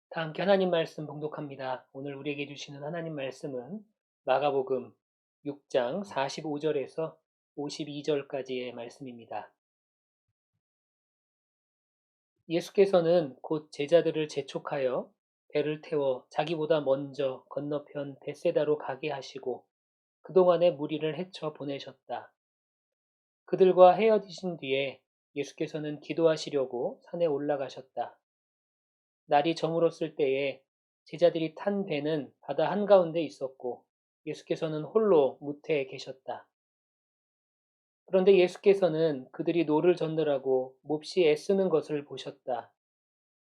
다 함께 하나님 말씀 봉독합니다. 오늘 우리에게 주시는 하나님 말씀은 마가복음 6장 45절에서 52절까지의 말씀입니다. 예수께서는 곧 제자들을 재촉하여 배를 태워 자기보다 먼저 건너편 벳세다로 가게 하시고 그동안의 무리를 헤쳐 보내셨다. 그들과 헤어지신 뒤에 예수께서는 기도하시려고 산에 올라가셨다. 날이 저물었을 때에 제자들이 탄 배는 바다 한가운데 있었고 예수께서는 홀로 무태에 계셨다. 그런데 예수께서는 그들이 노를 젓느라고 몹시 애쓰는 것을 보셨다.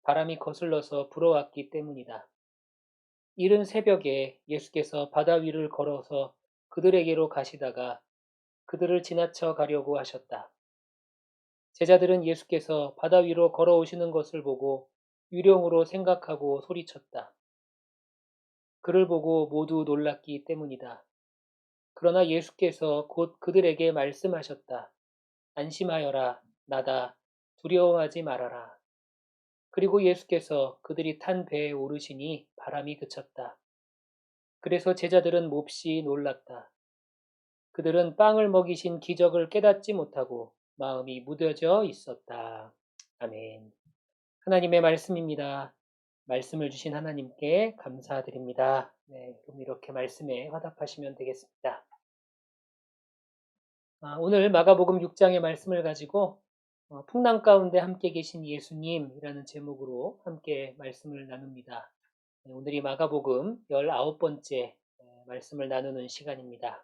바람이 거슬러서 불어왔기 때문이다. 이른 새벽에 예수께서 바다 위를 걸어서 그들에게로 가시다가 그들을 지나쳐 가려고 하셨다. 제자들은 예수께서 바다 위로 걸어오시는 것을 보고 유령으로 생각하고 소리쳤다. 그를 보고 모두 놀랐기 때문이다. 그러나 예수께서 곧 그들에게 말씀하셨다. 안심하여라, 나다, 두려워하지 말아라. 그리고 예수께서 그들이 탄 배에 오르시니 바람이 그쳤다. 그래서 제자들은 몹시 놀랐다. 그들은 빵을 먹이신 기적을 깨닫지 못하고 마음이 무뎌져 있었다. 아멘. 하나님의 말씀입니다. 말씀을 주신 하나님께 감사드립니다. 네, 그럼 이렇게 말씀에 화답하시면 되겠습니다. 오늘 마가복음 6장의 말씀을 가지고 풍랑 가운데 함께 계신 예수님이라는 제목으로 함께 말씀을 나눕니다. 네, 오늘이 마가복음 19번째 말씀을 나누는 시간입니다.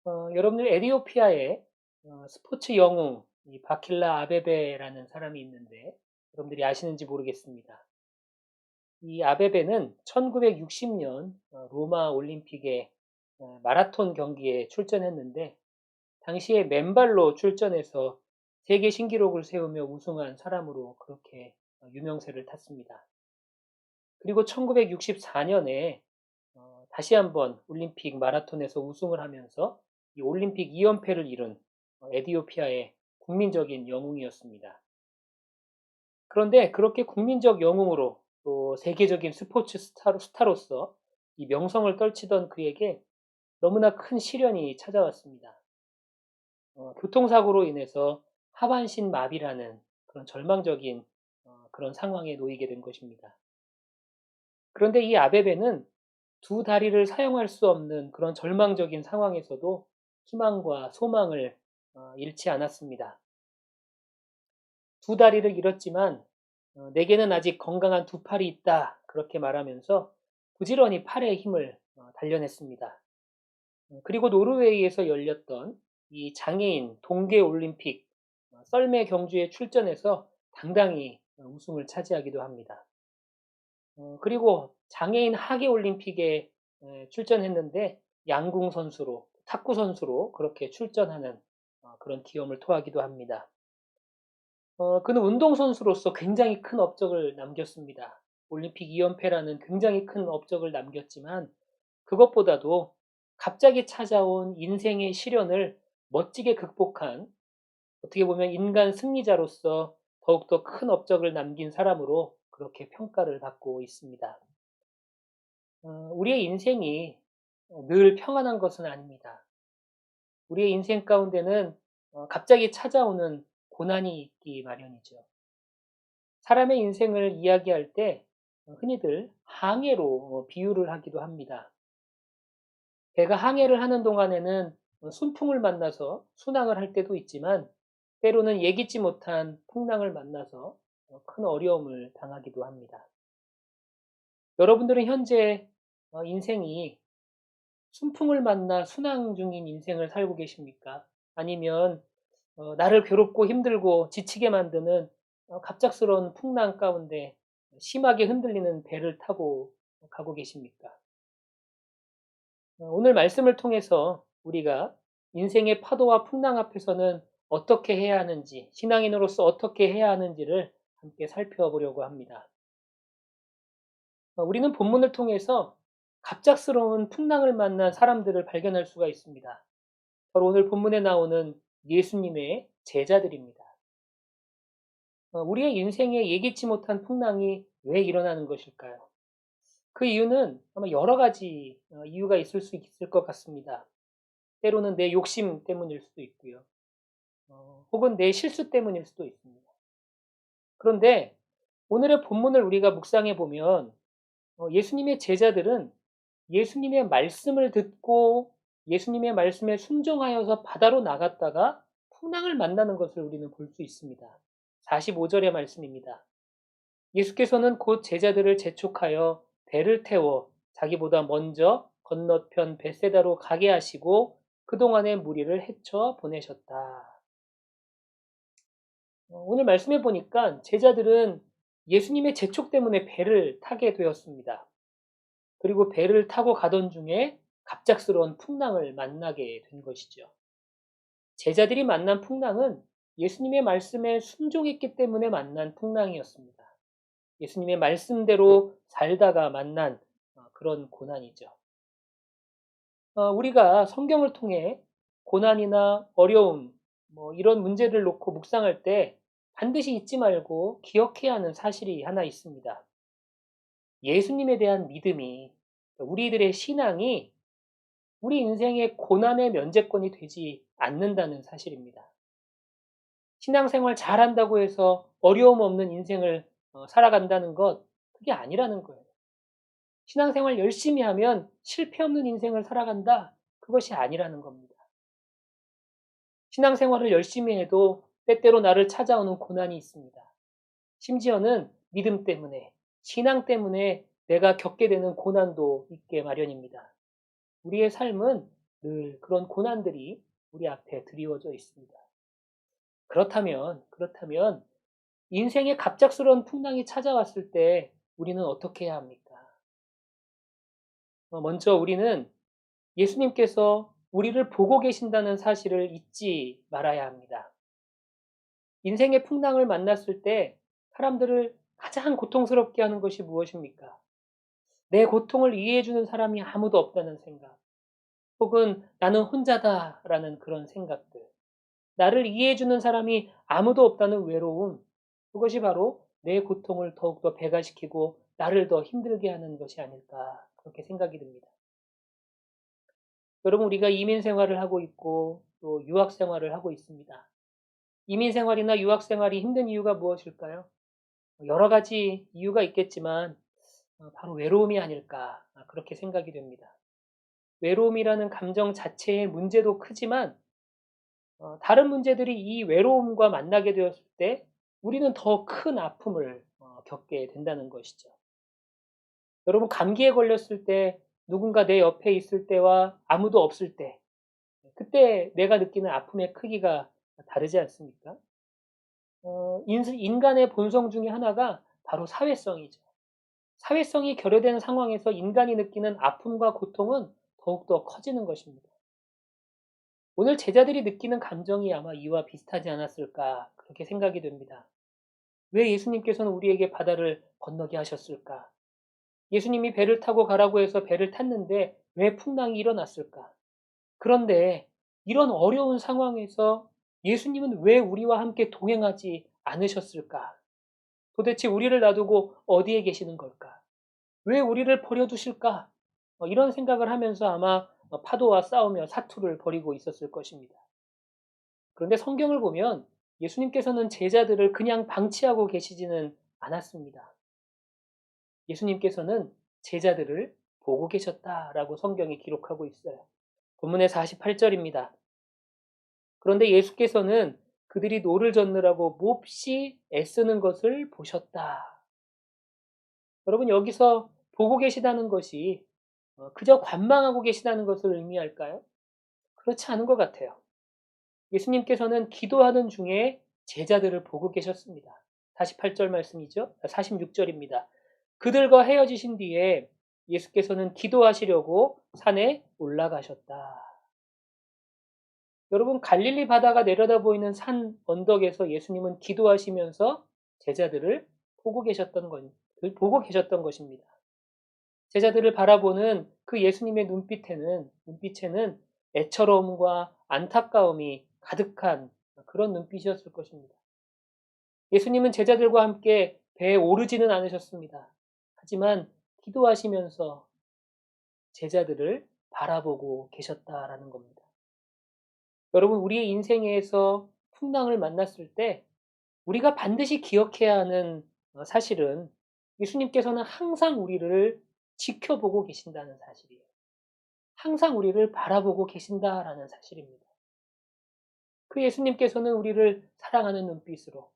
여러분들 에티오피아에 스포츠 영웅 바킬라 아베베라는 사람이 있는데 여러분들이 아시는지 모르겠습니다. 이 아베베는 1960년 로마 올림픽에 마라톤 경기에 출전했는데 당시에 맨발로 출전해서 세계 신기록을 세우며 우승한 사람으로 그렇게 유명세를 탔습니다. 그리고 1964년에 다시 한번 올림픽 마라톤에서 우승을 하면서 이 올림픽 2연패를 이룬 에티오피아의 국민적인 영웅이었습니다. 그런데 그렇게 국민적 영웅으로 또 세계적인 스포츠 스타로서 이 명성을 떨치던 그에게 너무나 큰 시련이 찾아왔습니다. 교통사고로 인해서 하반신 마비라는 그런 절망적인 그런 상황에 놓이게 된 것입니다. 그런데 이 아베베는 두 다리를 사용할 수 없는 그런 절망적인 상황에서도 희망과 소망을 잃지 않았습니다. 두 다리를 잃었지만 내게는 아직 건강한 두 팔이 있다. 그렇게 말하면서 부지런히 팔의 힘을 단련했습니다. 그리고 노르웨이에서 열렸던 이 장애인 동계올림픽 썰매 경주에 출전해서 당당히 우승을 차지하기도 합니다. 그리고 장애인 하계올림픽에 출전했는데 양궁 선수로, 탁구 선수로 그렇게 출전하는 그런 기염을 토하기도 합니다. 그는 운동선수로서 굉장히 큰 업적을 남겼습니다. 올림픽 2연패라는 굉장히 큰 업적을 남겼지만 그것보다도 갑자기 찾아온 인생의 시련을 멋지게 극복한 어떻게 보면 인간 승리자로서 더욱더 큰 업적을 남긴 사람으로 그렇게 평가를 받고 있습니다. 우리의 인생이 늘 평안한 것은 아닙니다. 우리의 인생 가운데는 갑자기 찾아오는 고난이 있기 마련이죠. 사람의 인생을 이야기할 때 흔히들 항해로 비유를 하기도 합니다. 배가 항해를 하는 동안에는 순풍을 만나서 순항을 할 때도 있지만 때로는 예기치 못한 풍랑을 만나서 큰 어려움을 당하기도 합니다. 여러분들은 현재 인생이 순풍을 만나 순항 중인 인생을 살고 계십니까? 아니면 나를 괴롭고 힘들고 지치게 만드는 갑작스러운 풍랑 가운데 심하게 흔들리는 배를 타고 가고 계십니까? 오늘 말씀을 통해서 우리가 인생의 파도와 풍랑 앞에서는 어떻게 해야 하는지, 신앙인으로서 어떻게 해야 하는지를 함께 살펴보려고 합니다. 우리는 본문을 통해서 갑작스러운 풍랑을 만난 사람들을 발견할 수가 있습니다. 바로 오늘 본문에 나오는 예수님의 제자들입니다. 우리의 인생에 예기치 못한 풍랑이 왜 일어나는 것일까요? 그 이유는 아마 여러 가지 이유가 있을 수 있을 것 같습니다. 때로는 내 욕심 때문일 수도 있고요. 혹은 내 실수 때문일 수도 있습니다. 그런데 오늘의 본문을 우리가 묵상해 보면 예수님의 제자들은 예수님의 말씀을 듣고 예수님의 말씀에 순종하여서 바다로 나갔다가 풍랑을 만나는 것을 우리는 볼 수 있습니다. 45절의 말씀입니다. 예수께서는 곧 제자들을 재촉하여 배를 태워 자기보다 먼저 건너편 벳세다로 가게 하시고 그동안의 무리를 헤쳐 보내셨다. 오늘 말씀해 보니까 제자들은 예수님의 재촉 때문에 배를 타게 되었습니다. 그리고 배를 타고 가던 중에 갑작스러운 풍랑을 만나게 된 것이죠. 제자들이 만난 풍랑은 예수님의 말씀에 순종했기 때문에 만난 풍랑이었습니다. 예수님의 말씀대로 살다가 만난 그런 고난이죠. 우리가 성경을 통해 고난이나 어려움, 이런 문제를 놓고 묵상할 때 반드시 잊지 말고 기억해야 하는 사실이 하나 있습니다. 예수님에 대한 믿음이, 우리들의 신앙이 우리 인생의 고난의 면제권이 되지 않는다는 사실입니다. 신앙생활 잘한다고 해서 어려움 없는 인생을 살아간다는 것, 그게 아니라는 거예요. 신앙생활 열심히 하면 실패 없는 인생을 살아간다, 그것이 아니라는 겁니다. 신앙생활을 열심히 해도 때때로 나를 찾아오는 고난이 있습니다. 심지어는 믿음 때문에, 신앙 때문에 내가 겪게 되는 고난도 있게 마련입니다. 우리의 삶은 늘 그런 고난들이 우리 앞에 드리워져 있습니다. 그렇다면 인생의 갑작스러운 풍랑이 찾아왔을 때 우리는 어떻게 해야 합니까? 먼저 우리는 예수님께서 우리를 보고 계신다는 사실을 잊지 말아야 합니다. 인생의 풍랑을 만났을 때 사람들을 가장 고통스럽게 하는 것이 무엇입니까? 내 고통을 이해해주는 사람이 아무도 없다는 생각, 혹은 나는 혼자다라는 그런 생각들, 나를 이해해주는 사람이 아무도 없다는 외로움, 그것이 바로 내 고통을 더욱더 배가시키고 나를 더 힘들게 하는 것이 아닐까, 그렇게 생각이 듭니다. 여러분, 우리가 이민 생활을 하고 있고 또 유학 생활을 하고 있습니다. 이민 생활이나 유학 생활이 힘든 이유가 무엇일까요? 여러 가지 이유가 있겠지만 바로 외로움이 아닐까, 그렇게 생각이 됩니다. 외로움이라는 감정 자체의 문제도 크지만 다른 문제들이 이 외로움과 만나게 되었을 때 우리는 더 큰 아픔을 겪게 된다는 것이죠. 여러분, 감기에 걸렸을 때 누군가 내 옆에 있을 때와 아무도 없을 때, 그때 내가 느끼는 아픔의 크기가 다르지 않습니까? 인간의 본성 중에 하나가 바로 사회성이죠. 사회성이 결여된 상황에서 인간이 느끼는 아픔과 고통은 더욱더 커지는 것입니다. 오늘 제자들이 느끼는 감정이 아마 이와 비슷하지 않았을까, 그렇게 생각이 됩니다. 왜 예수님께서는 우리에게 바다를 건너게 하셨을까? 예수님이 배를 타고 가라고 해서 배를 탔는데 왜 풍랑이 일어났을까? 그런데 이런 어려운 상황에서 예수님은 왜 우리와 함께 동행하지 않으셨을까? 도대체 우리를 놔두고 어디에 계시는 걸까? 왜 우리를 버려두실까? 이런 생각을 하면서 아마 파도와 싸우며 사투를 벌이고 있었을 것입니다. 그런데 성경을 보면 예수님께서는 제자들을 그냥 방치하고 계시지는 않았습니다. 예수님께서는 제자들을 보고 계셨다라고 성경이 기록하고 있어요. 본문의 48절입니다. 그런데 예수께서는 그들이 노를 젓느라고 몹시 애쓰는 것을 보셨다. 여러분, 여기서 보고 계시다는 것이 그저 관망하고 계시다는 것을 의미할까요? 그렇지 않은 것 같아요. 예수님께서는 기도하는 중에 제자들을 보고 계셨습니다. 48절 말씀이죠. 46절입니다. 그들과 헤어지신 뒤에 예수께서는 기도하시려고 산에 올라가셨다. 여러분, 갈릴리 바다가 내려다 보이는 산 언덕에서 예수님은 기도하시면서 제자들을 보고 계셨던 것입니다. 제자들을 바라보는 그 예수님의 눈빛에는 애처로움과 안타까움이 가득한 그런 눈빛이었을 것입니다. 예수님은 제자들과 함께 배에 오르지는 않으셨습니다. 하지만 기도하시면서 제자들을 바라보고 계셨다라는 겁니다. 여러분, 우리의 인생에서 풍랑을 만났을 때 우리가 반드시 기억해야 하는 사실은 예수님께서는 항상 우리를 지켜보고 계신다는 사실이에요. 항상 우리를 바라보고 계신다라는 사실입니다. 그 예수님께서는 우리를 사랑하는 눈빛으로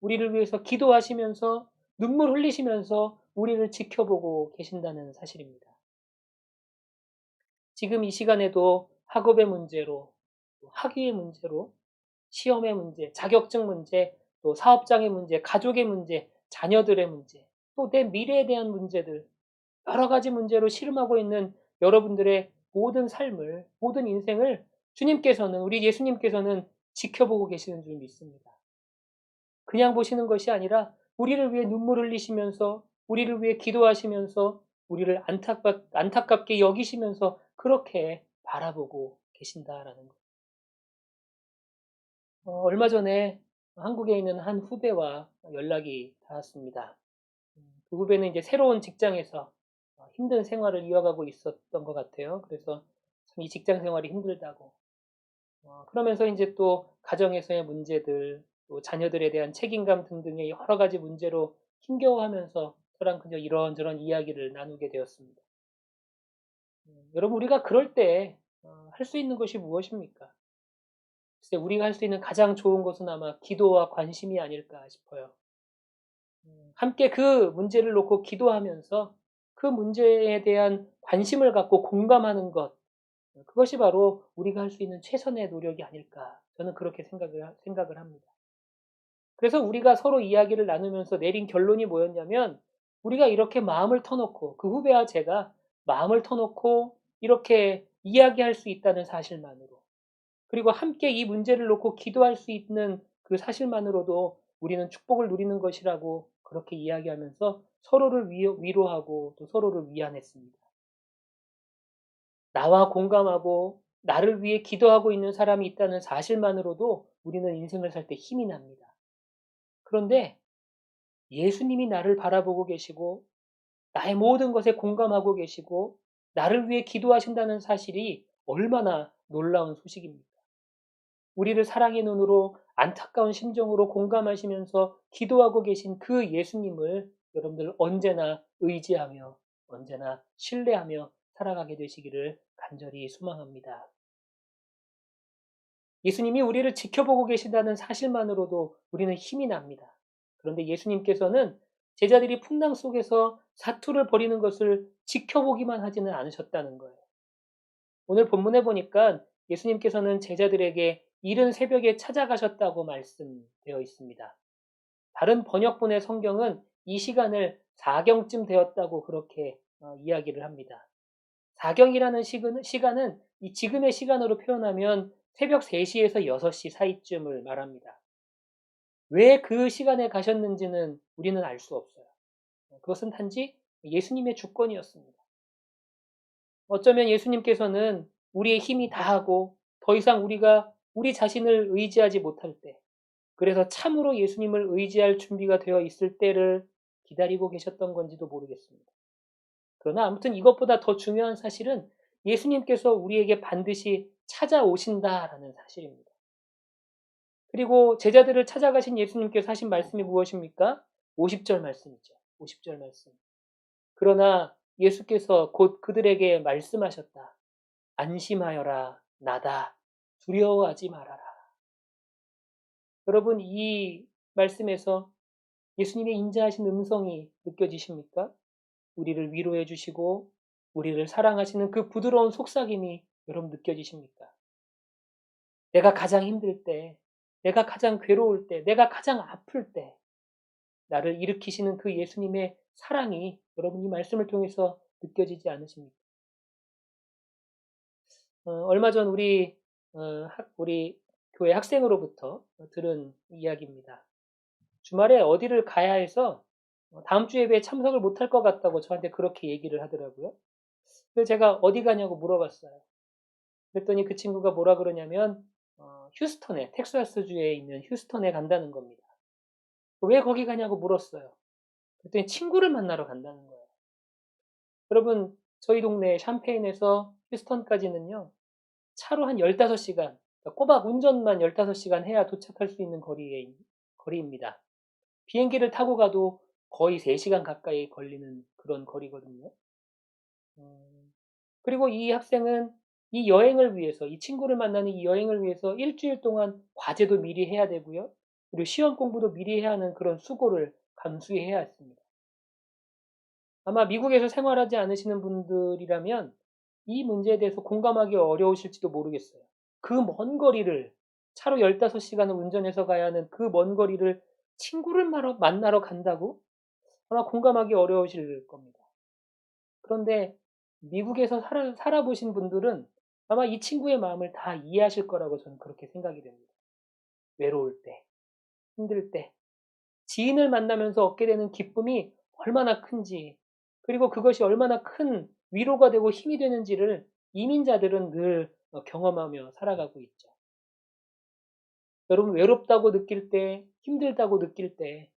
우리를 위해서 기도하시면서 눈물 흘리시면서 우리를 지켜보고 계신다는 사실입니다. 지금 이 시간에도 학업의 문제로, 학위의 문제로, 시험의 문제, 자격증 문제, 또 사업장의 문제, 가족의 문제, 자녀들의 문제, 또 내 미래에 대한 문제들, 여러 가지 문제로 씨름하고 있는 여러분들의 모든 삶을, 모든 인생을 우리 예수님께서는 지켜보고 계시는 줄 믿습니다. 그냥 보시는 것이 아니라 우리를 위해 눈물 흘리시면서, 우리를 위해 기도하시면서, 우리를 안타깝게 여기시면서 그렇게 바라보고 계신다라는 것. 얼마 전에 한국에 있는 한 후배와 연락이 닿았습니다. 그 후배는 이제 새로운 직장에서 힘든 생활을 이어가고 있었던 것 같아요. 그래서 참 이 직장 생활이 힘들다고. 그러면서 이제 또 가정에서의 문제들, 또 자녀들에 대한 책임감 등등의 여러 가지 문제로 힘겨워하면서 저랑 그저 이런저런 이야기를 나누게 되었습니다. 여러분, 우리가 그럴 때 할 수 있는 것이 무엇입니까? 글쎄, 우리가 할 수 있는 가장 좋은 것은 아마 기도와 관심이 아닐까 싶어요. 함께 그 문제를 놓고 기도하면서 그 문제에 대한 관심을 갖고 공감하는 것, 그것이 바로 우리가 할 수 있는 최선의 노력이 아닐까. 저는 그렇게 생각을 합니다. 그래서 우리가 서로 이야기를 나누면서 내린 결론이 뭐였냐면, 우리가 이렇게 마음을 터놓고, 그 후배와 제가 마음을 터놓고 이렇게 이야기할 수 있다는 사실만으로, 그리고 함께 이 문제를 놓고 기도할 수 있는 그 사실만으로도 우리는 축복을 누리는 것이라고 그렇게 이야기하면서 서로를 위로하고 또 서로를 위안했습니다. 나와 공감하고 나를 위해 기도하고 있는 사람이 있다는 사실만으로도 우리는 인생을 살 때 힘이 납니다. 그런데 예수님이 나를 바라보고 계시고 나의 모든 것에 공감하고 계시고 나를 위해 기도하신다는 사실이 얼마나 놀라운 소식입니까? 우리를 사랑의 눈으로 안타까운 심정으로 공감하시면서 기도하고 계신 그 예수님을 여러분들 언제나 의지하며 언제나 신뢰하며 살아가게 되시기를 간절히 소망합니다. 예수님이 우리를 지켜보고 계신다는 사실만으로도 우리는 힘이 납니다. 그런데 예수님께서는 제자들이 풍랑 속에서 사투를 벌이는 것을 지켜보기만 하지는 않으셨다는 거예요. 오늘 본문에 보니까 예수님께서는 제자들에게 이른 새벽에 찾아가셨다고 말씀되어 있습니다. 다른 번역본의 성경은 이 시간을 사경쯤 되었다고 그렇게 이야기를 합니다. 사경이라는 시간은 이 지금의 시간으로 표현하면 새벽 3시에서 6시 사이쯤을 말합니다. 왜 그 시간에 가셨는지는 우리는 알 수 없어요. 그것은 단지 예수님의 주권이었습니다. 어쩌면 예수님께서는 우리의 힘이 다하고 더 이상 우리가 우리 자신을 의지하지 못할 때, 그래서 참으로 예수님을 의지할 준비가 되어 있을 때를 기다리고 계셨던 건지도 모르겠습니다. 그러나 아무튼 이것보다 더 중요한 사실은 예수님께서 우리에게 반드시 찾아오신다라는 사실입니다. 그리고 제자들을 찾아가신 예수님께서 하신 말씀이 무엇입니까? 50절 말씀이죠. 50절 말씀. 그러나 예수께서 곧 그들에게 말씀하셨다. 안심하여라, 나다. 두려워하지 말아라. 여러분, 이 말씀에서 예수님의 인자하신 음성이 느껴지십니까? 우리를 위로해 주시고 우리를 사랑하시는 그 부드러운 속삭임이 여러분 느껴지십니까? 내가 가장 힘들 때, 내가 가장 괴로울 때, 내가 가장 아플 때, 나를 일으키시는 그 예수님의 사랑이 여러분 이 말씀을 통해서 느껴지지 않으십니까? 얼마 전 우리 교회 학생으로부터 들은 이야기입니다. 주말에 어디를 가야 해서 다음 주 예배에 참석을 못할 것 같다고 저한테 그렇게 얘기를 하더라고요. 그래서 제가 어디 가냐고 물어봤어요. 그랬더니 그 친구가 뭐라 그러냐면 휴스턴에 텍사스주에 있는 휴스턴에 간다는 겁니다. 왜 거기 가냐고 물었어요. 그랬더니 친구를 만나러 간다는 거예요. 여러분 저희 동네 샴페인에서 휴스턴까지는요. 차로 한 15시간, 꼬박 운전만 15시간 해야 도착할 수 있는 거리입니다. 비행기를 타고 가도 거의 3시간 가까이 걸리는 그런 거리거든요. 그리고 이 학생은 이 여행을 위해서, 이 친구를 만나는 이 여행을 위해서 일주일 동안 과제도 미리 해야 되고요. 그리고 시험 공부도 미리 해야 하는 그런 수고를 감수해야 했습니다. 아마 미국에서 생활하지 않으시는 분들이라면 이 문제에 대해서 공감하기 어려우실지도 모르겠어요. 그 먼 거리를 차로 15시간을 운전해서 가야 하는 그 먼 거리를 친구를 만나러 간다고? 아마 공감하기 어려우실 겁니다. 그런데 미국에서 살아보신 분들은 아마 이 친구의 마음을 다 이해하실 거라고 저는 그렇게 생각이 됩니다. 외로울 때, 힘들 때, 지인을 만나면서 얻게 되는 기쁨이 얼마나 큰지, 그리고 그것이 얼마나 큰 위로가 되고 힘이 되는지를 이민자들은 늘 경험하며 살아가고 있죠. 여러분, 외롭다고 느낄 때, 힘들다고 느낄 때,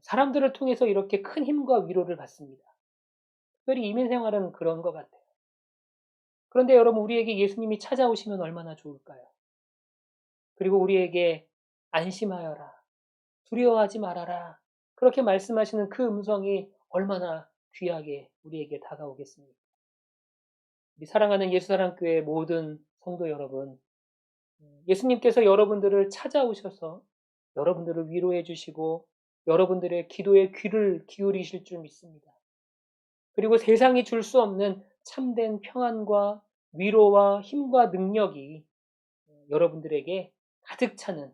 사람들을 통해서 이렇게 큰 힘과 위로를 받습니다. 특별히 이민 생활은 그런 것 같아요. 그런데 여러분, 우리에게 예수님이 찾아오시면 얼마나 좋을까요? 그리고 우리에게 안심하여라, 두려워하지 말아라, 그렇게 말씀하시는 그 음성이 얼마나 귀하게 우리에게 다가오겠습니까? 우리 사랑하는 예수사랑교회 모든 성도 여러분, 예수님께서 여러분들을 찾아오셔서 여러분들을 위로해 주시고 여러분들의 기도에 귀를 기울이실 줄 믿습니다. 그리고 세상이 줄 수 없는 참된 평안과 위로와 힘과 능력이 여러분들에게 가득 차는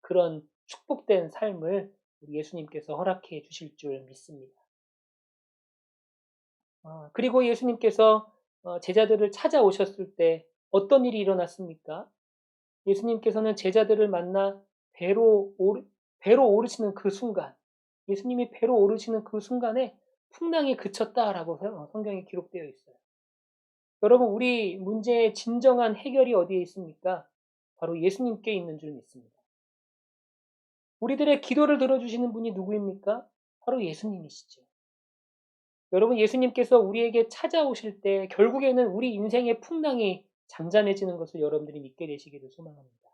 그런 축복된 삶을 우리 예수님께서 허락해 주실 줄 믿습니다. 그리고 예수님께서 제자들을 찾아오셨을 때 어떤 일이 일어났습니까? 예수님께서는 제자들을 만나 배로 오르시는 그 순간, 예수님이 배로 오르시는 그 순간에 풍랑이 그쳤다라고 성경에 기록되어 있어요. 여러분, 우리 문제의 진정한 해결이 어디에 있습니까? 바로 예수님께 있는 줄 믿습니다. 우리들의 기도를 들어주시는 분이 누구입니까? 바로 예수님이시죠. 여러분, 예수님께서 우리에게 찾아오실 때 결국에는 우리 인생의 풍랑이 잠잠해지는 것을 여러분들이 믿게 되시기를 소망합니다.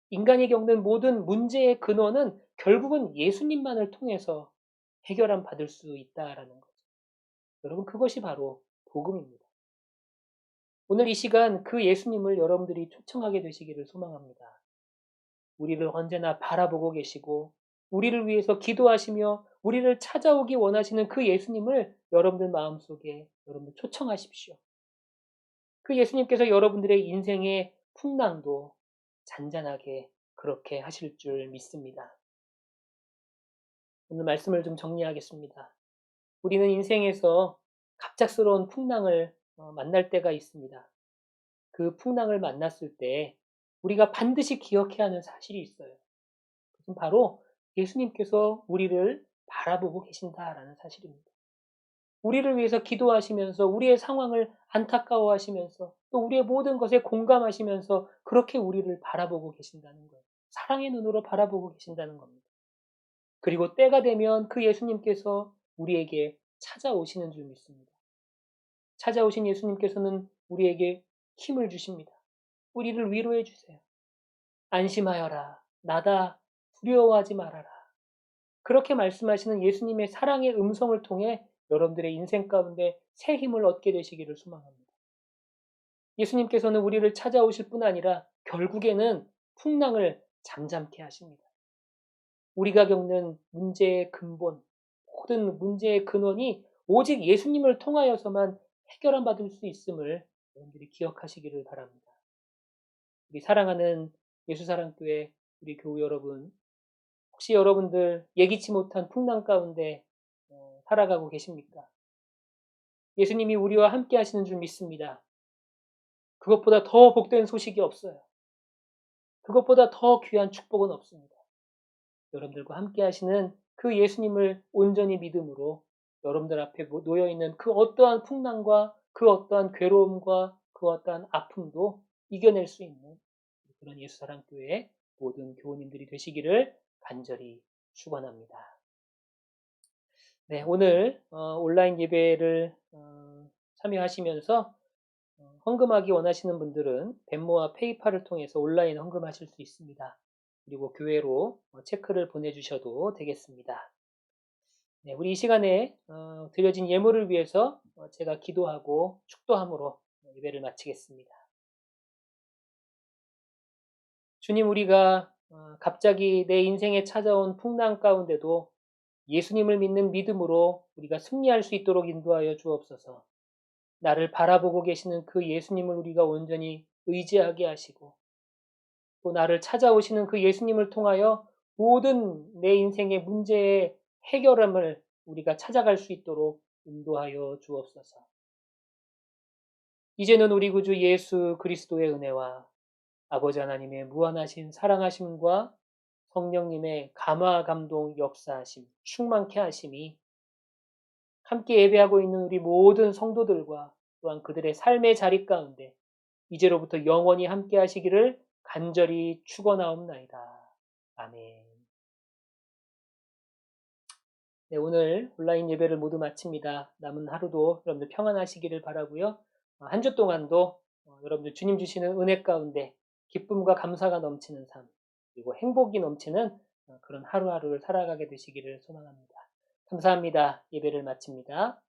인간이 겪는 모든 문제의 근원은 결국은 예수님만을 통해서 해결함 받을 수 있다라는 거죠. 여러분, 그것이 바로 복음입니다. 오늘 이 시간 그 예수님을 여러분들이 초청하게 되시기를 소망합니다. 우리를 언제나 바라보고 계시고 우리를 위해서 기도하시며 우리를 찾아오기 원하시는 그 예수님을 여러분들 마음속에 여러분들 초청하십시오. 그 예수님께서 여러분들의 인생의 풍랑도 잔잔하게 그렇게 하실 줄 믿습니다. 오늘 말씀을 좀 정리하겠습니다. 우리는 인생에서 갑작스러운 풍랑을 만날 때가 있습니다. 그 풍랑을 만났을 때 우리가 반드시 기억해야 하는 사실이 있어요. 그것은 바로 예수님께서 우리를 바라보고 계신다라는 사실입니다. 우리를 위해서 기도하시면서 우리의 상황을 안타까워하시면서 또 우리의 모든 것에 공감하시면서 그렇게 우리를 바라보고 계신다는 거예요. 사랑의 눈으로 바라보고 계신다는 겁니다. 그리고 때가 되면 그 예수님께서 우리에게 찾아오시는 줄 믿습니다. 찾아오신 예수님께서는 우리에게 힘을 주십니다. 우리를 위로해 주세요. 안심하여라. 나다. 두려워하지 말아라. 그렇게 말씀하시는 예수님의 사랑의 음성을 통해 여러분들의 인생 가운데 새 힘을 얻게 되시기를 소망합니다. 예수님께서는 우리를 찾아오실 뿐 아니라 결국에는 풍랑을 잠잠케 하십니다. 우리가 겪는 문제의 근본, 모든 문제의 근원이 오직 예수님을 통하여서만 해결함 받을 수 있음을 여러분들이 기억하시기를 바랍니다. 우리 사랑하는 예수사랑교회 우리 교우 여러분, 혹시 여러분들 예기치 못한 풍랑 가운데 살아가고 계십니까? 예수님이 우리와 함께 하시는 줄 믿습니다. 그것보다 더 복된 소식이 없어요. 그것보다 더 귀한 축복은 없습니다. 여러분들과 함께 하시는 그 예수님을 온전히 믿음으로 여러분들 앞에 놓여있는 그 어떠한 풍랑과 그 어떠한 괴로움과 그 어떠한 아픔도 이겨낼 수 있는 그런 예수사랑교회 모든 교우님들이 되시기를 간절히 축원합니다. 네, 오늘 온라인 예배를 참여하시면서 헌금하기 원하시는 분들은 벤모와 페이팔을 통해서 온라인 헌금하실 수 있습니다. 그리고 교회로 체크를 보내주셔도 되겠습니다. 네, 우리 이 시간에 드려진 예물을 위해서 제가 기도하고 축도함으로 예배를 마치겠습니다. 주님, 우리가 갑자기 내 인생에 찾아온 풍랑 가운데도 예수님을 믿는 믿음으로 우리가 승리할 수 있도록 인도하여 주옵소서. 나를 바라보고 계시는 그 예수님을 우리가 온전히 의지하게 하시고 또 나를 찾아오시는 그 예수님을 통하여 모든 내 인생의 문제의 해결함을 우리가 찾아갈 수 있도록 인도하여 주옵소서. 이제는 우리 구주 예수 그리스도의 은혜와 아버지 하나님의 무한하신 사랑하심과 성령님의 감화 감동 역사하심, 충만케 하심이 함께 예배하고 있는 우리 모든 성도들과 또한 그들의 삶의 자리 가운데 이제로부터 영원히 함께 하시기를 간절히 축원하옵나이다. 아멘. 네, 오늘 온라인 예배를 모두 마칩니다. 남은 하루도 여러분들 평안하시기를 바라고요. 한 주 동안도 여러분들 주님 주시는 은혜 가운데 기쁨과 감사가 넘치는 삶 그리고 행복이 넘치는 그런 하루하루를 살아가게 되시기를 소망합니다. 감사합니다. 예배를 마칩니다.